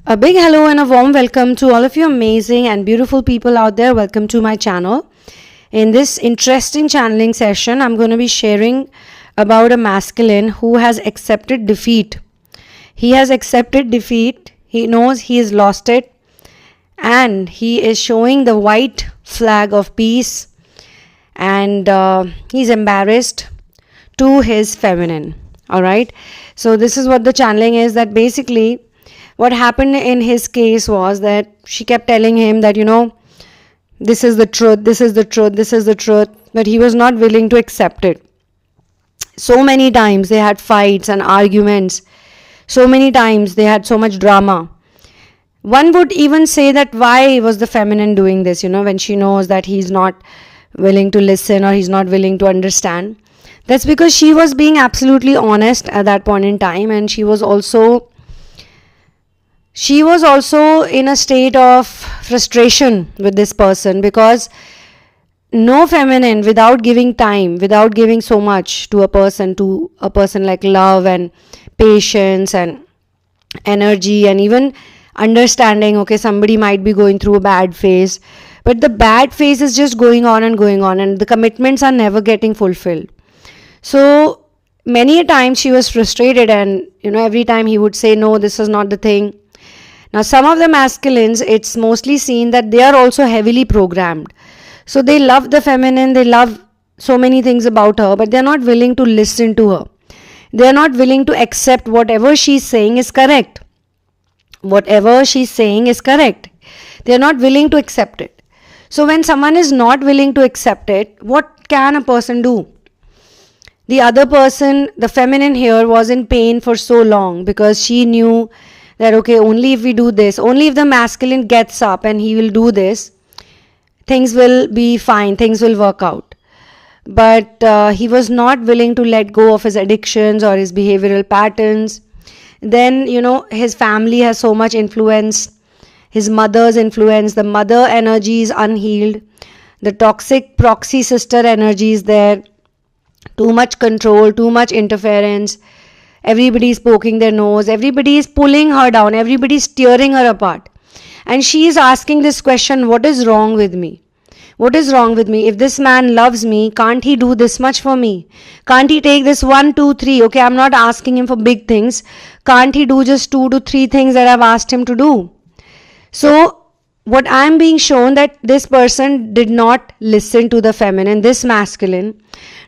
A big hello and a warm welcome to all of you amazing and beautiful people out there. Welcome to my channel. In this interesting channeling session, I'm going to be sharing about a masculine who has accepted defeat. He has accepted defeat. He knows he has lost it. And he is showing the white flag of peace. And he's embarrassed to his feminine. Alright. So this is what the channeling is, that basically what happened in his case was that she kept telling him that, this is the truth, this is the truth, this is the truth, but he was not willing to accept it. So many times they had fights and arguments. So many times they had so much drama. One would even say that why was the feminine doing this, when she knows that he's not willing to listen or he's not willing to understand. That's because she was being absolutely honest at that point in time, and she was also in a state of frustration with this person, because no feminine, without giving time, without giving so much to a person like love and patience and energy and even understanding, okay, somebody might be going through a bad phase, but the bad phase is just going on and the commitments are never getting fulfilled. So many a times she was frustrated, and every time he would say, no, this is not the thing. Now, some of the masculines, it's mostly seen that they are also heavily programmed. So they love the feminine, they love so many things about her, but they're not willing to listen to her. They're not willing to accept whatever she's saying is correct. Whatever she's saying is correct. They're not willing to accept it. So when someone is not willing to accept it, what can a person do? The other person, the feminine here, was in pain for so long because she knew that, okay, only if we do this, only if the masculine gets up and he will do this, things will be fine, things will work out. But he was not willing to let go of his addictions or his behavioral patterns. Then, his family has so much influence, his mother's influence, the mother energy is unhealed, the toxic proxy sister energy is there, too much control, too much interference. Everybody is poking their nose. Everybody is pulling her down. Everybody is tearing her apart. And she is asking this question, what is wrong with me? What is wrong with me? If this man loves me, can't he do this much for me? Can't he take this 1, 2, 3? Okay, I'm not asking him for big things. Can't he do just 2 to 3 things that I've asked him to do? So, what I'm being shown, that this person did not listen to the feminine. This masculine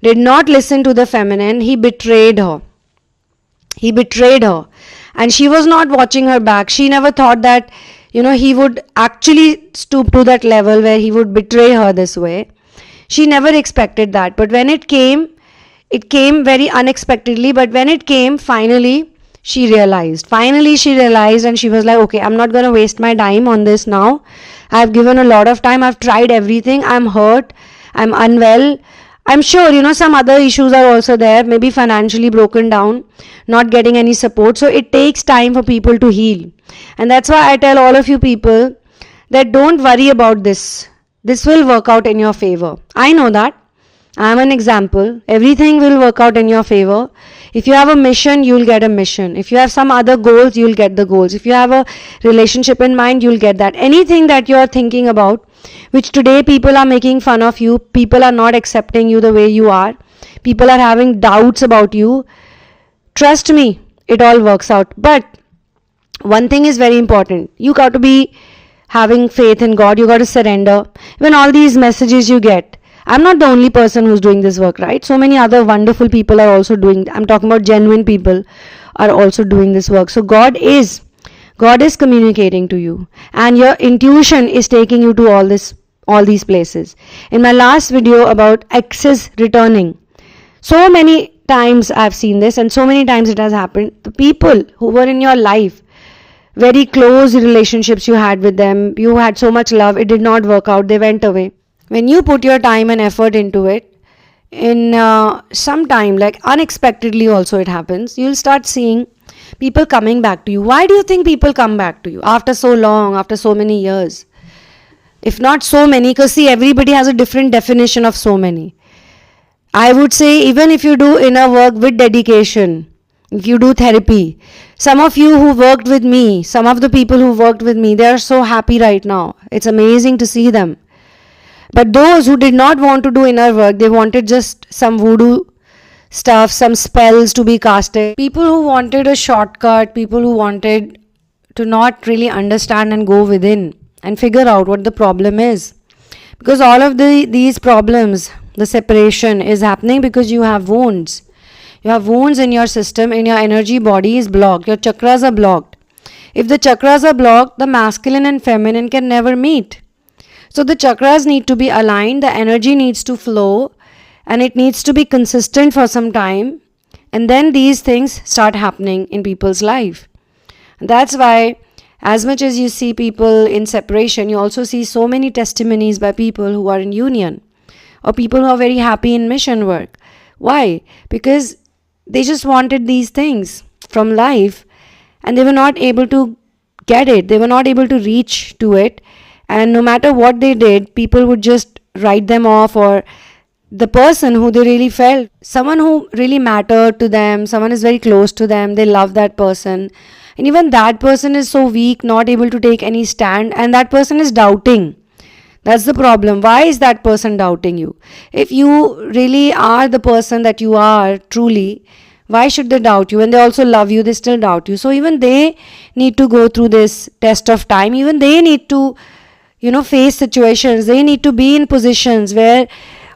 did not listen to the feminine. He betrayed her. He betrayed her, and she was not watching her back. She never thought that, he would actually stoop to that level where he would betray her this way. She never expected that. But when it came very unexpectedly. But when it came, finally, she realized. And she was like, okay, I'm not going to waste my time on this now. I've given a lot of time. I've tried everything. I'm hurt. I'm unwell. I'm sure, some other issues are also there, maybe financially broken down, not getting any support. So it takes time for people to heal. And that's why I tell all of you people that don't worry about this. This will work out in your favor. I know that. I'm an example. Everything will work out in your favor. If you have a mission, you'll get a mission. If you have some other goals, you'll get the goals. If you have a relationship in mind, you'll get that. Anything that you're thinking about, which today people are making fun of you, people are not accepting you the way you are, people are having doubts about you, trust me, it all works out. But one thing is very important. You got to be having faith in God. You got to surrender. Even all these messages you get, I'm not the only person who's doing this work, right? So many other wonderful people are also doing, I'm talking about genuine people are also doing this work. So God is communicating to you, and your intuition is taking you to all these places. In my last video about exes returning, so many times I've seen this, and so many times it has happened. The people who were in your life, very close relationships you had with them, you had so much love, it did not work out, they went away. When you put your time and effort into it, in some time, like unexpectedly also it happens, you'll start seeing people coming back to you. Why do you think people come back to you after so long, after so many years? If not so many, because see, everybody has a different definition of so many. I would say even if you do inner work with dedication, if you do therapy, some of you who worked with me, some of the people who worked with me, they are so happy right now. It's amazing to see them. But those who did not want to do inner work, they wanted just some voodoo stuff, some spells to be casted. People who wanted a shortcut, people who wanted to not really understand and go within and figure out what the problem is. Because all of these problems, the separation is happening because you have wounds. You have wounds in your system, and your energy body is blocked. Your chakras are blocked. If the chakras are blocked, the masculine and feminine can never meet. So the chakras need to be aligned, the energy needs to flow, and it needs to be consistent for some time. And then these things start happening in people's life. And that's why, as much as you see people in separation, you also see so many testimonies by people who are in union, or people who are very happy in mission work. Why? Because they just wanted these things from life, and they were not able to get it. They were not able to reach to it. And no matter what they did, people would just write them off, or the person who they really felt, someone who really mattered to them, someone is very close to them, they love that person. And even that person is so weak, not able to take any stand, and that person is doubting. That's the problem. Why is that person doubting you? If you really are the person that you are truly, why should they doubt you? When they also love you, they still doubt you. So even they need to go through this test of time. Even they need to, face situations. They need to be in positions where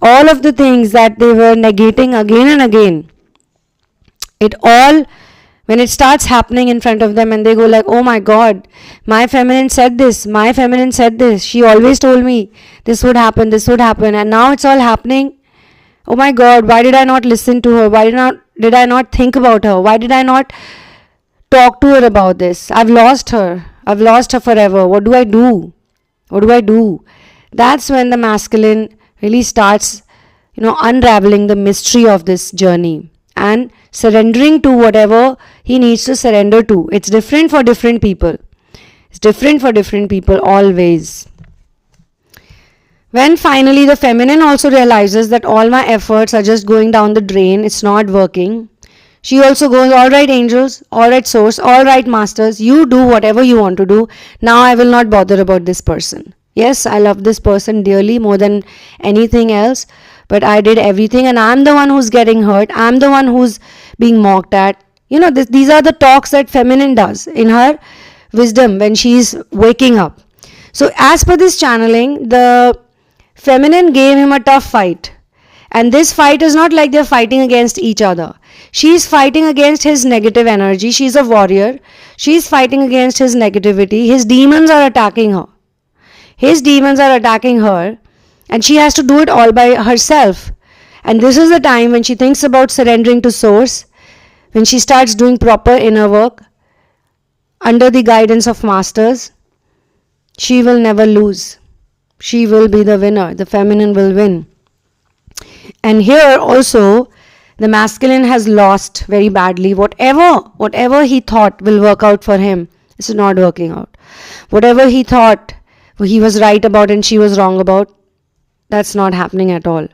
all of the things that they were negating again and again, it all, when it starts happening in front of them, and they go like, oh my God, my feminine said this, she always told me this would happen, and now it's all happening. Oh my God, why did I not listen to her? Why did I not think about her? Why did I not talk to her about this? I've lost her forever. What do I do? That's when the masculine really starts, unraveling the mystery of this journey and surrendering to whatever he needs to surrender to. It's different for different people. Always. When finally the feminine also realizes that all my efforts are just going down the drain, it's not working, she also goes, all right angels, all right source, all right masters, you do whatever you want to do. Now I will not bother about this person. Yes, I love this person dearly more than anything else, but I did everything and I'm the one who's getting hurt. I'm the one who's being mocked at. These are the talks that feminine does in her wisdom when she's waking up. So as per this channeling, the feminine gave him a tough fight. And this fight is not like they're fighting against each other. She's fighting against his negative energy. She's a warrior. She's fighting against his negativity. His demons are attacking her. And she has to do it all by herself. And this is the time when she thinks about surrendering to source, when she starts doing proper inner work under the guidance of masters. She will never lose. She will be the winner. The feminine will win. And here also, the masculine has lost very badly. Whatever he thought will work out for him, it's not working out. Whatever he thought he was right about and she was wrong about, that's not happening at all.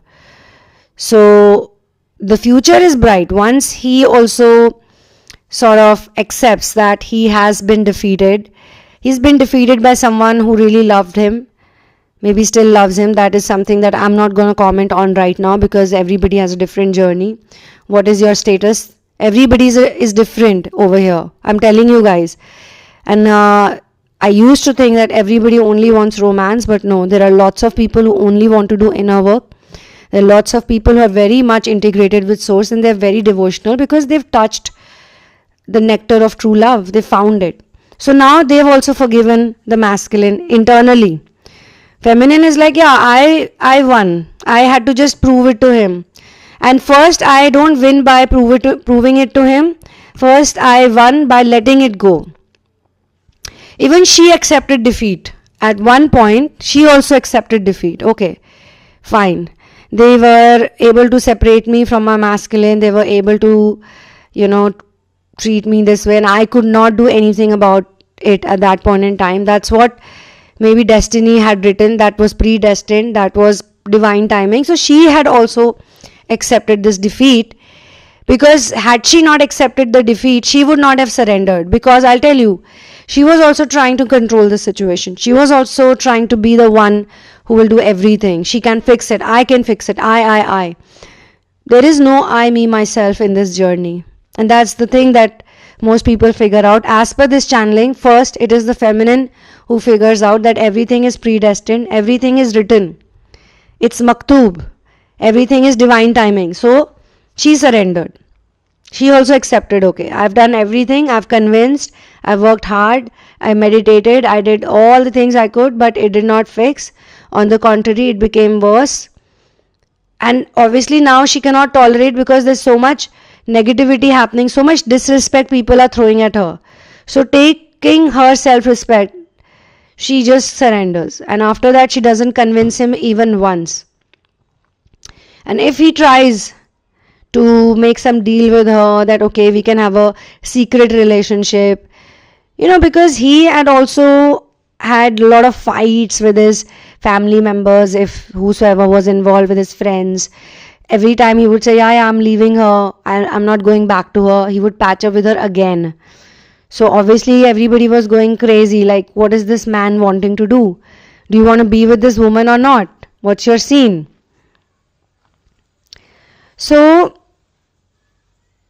So the future is bright once he also sort of accepts that he has been defeated. He's been defeated by someone who really loved him, maybe still loves him. That is something that I'm not going to comment on right now because everybody has a different journey. What is your status? Everybody is different over here. I'm telling you guys. And I used to think that everybody only wants romance, but no, there are lots of people who only want to do inner work. There are lots of people who are very much integrated with source and they're very devotional because they've touched the nectar of true love. They found it. So now they've also forgiven the masculine internally. Feminine is like, yeah, I won. I had to just prove it to him. And first, I don't win by proving it to him. First, I won by letting it go. Even she accepted defeat. At one point, she also accepted defeat. Okay, fine. They were able to separate me from my masculine. They were able to, treat me this way. And I could not do anything about it at that point in time. That's what maybe destiny had written. That was predestined. That was divine timing. So she had also accepted this defeat. Because had she not accepted the defeat, she would not have surrendered. Because I'll tell you, she was also trying to control the situation. She was also trying to be the one who will do everything. She can fix it. I can fix it. I. There is no I, me, myself in this journey. And that's the thing that most people figure out. As per this channeling, first it is the feminine who figures out that everything is predestined, everything is written. It's maktub. Everything is divine timing. So she surrendered. She also accepted, okay, I've done everything, I've convinced, I've worked hard, I meditated, I did all the things I could, but it did not fix. On the contrary, it became worse. And obviously now she cannot tolerate because there's so much negativity happening, so much disrespect people are throwing at her. So taking her self-respect, she just surrenders. And after that, she doesn't convince him even once. And if he tries to make some deal with her that, okay, we can have a secret relationship, because he had also had a lot of fights with his family members, if whosoever was involved, with his friends. Every time he would say, yeah, I'm leaving her, I'm not going back to her, he would patch up with her again. So obviously everybody was going crazy, like, what is this man wanting to do? Do you want to be with this woman or not? What's your scene? So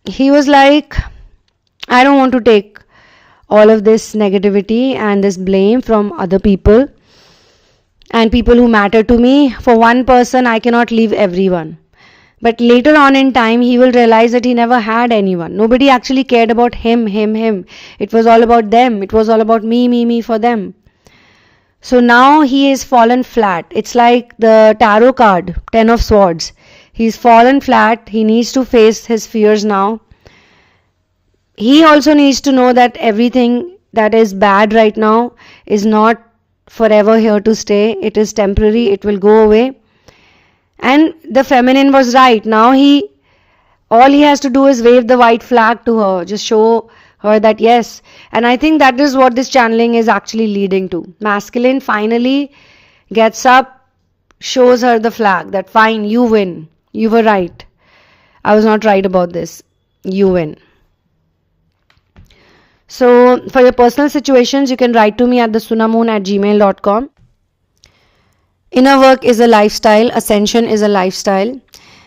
he was like, I don't want to take all of this negativity and this blame from other people and people who matter to me. For one person, I cannot leave everyone. But later on in time, he will realize that he never had anyone. Nobody actually cared about him. It was all about them. It was all about me for them. So now he is fallen flat. It's like the tarot card, 10 of Swords. He's fallen flat. He needs to face his fears now. He also needs to know that everything that is bad right now is not forever here to stay. It is temporary. It will go away. And the feminine was right. Now all he has to do is wave the white flag to her. Just show her that yes. And I think that is what this channeling is actually leading to. Masculine finally gets up, shows her the flag that fine, you win. You were right. I was not right about this. You win. So for your personal situations, you can write to me at thesunamoon@gmail.com. Inner work is a lifestyle. Ascension is a lifestyle.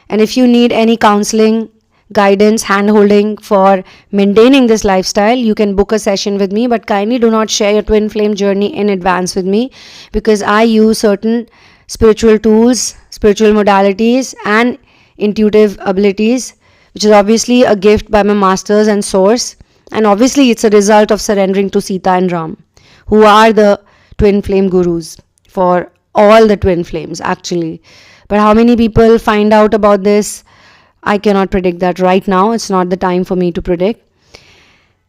And if you need any counseling, guidance, hand-holding for maintaining this lifestyle, you can book a session with me. But kindly do not share your twin flame journey in advance with me, because I use certain spiritual tools, spiritual modalities, and intuitive abilities, which is obviously a gift by my masters and source. And obviously it's a result of surrendering to Sita and Ram, who are the twin flame gurus for all the twin flames actually. But how many people find out about this, I cannot predict that right now. It's not the time for me to predict.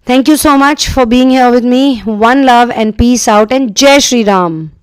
Thank you so much for being here with me. One love and peace out, and Jai Shri Ram.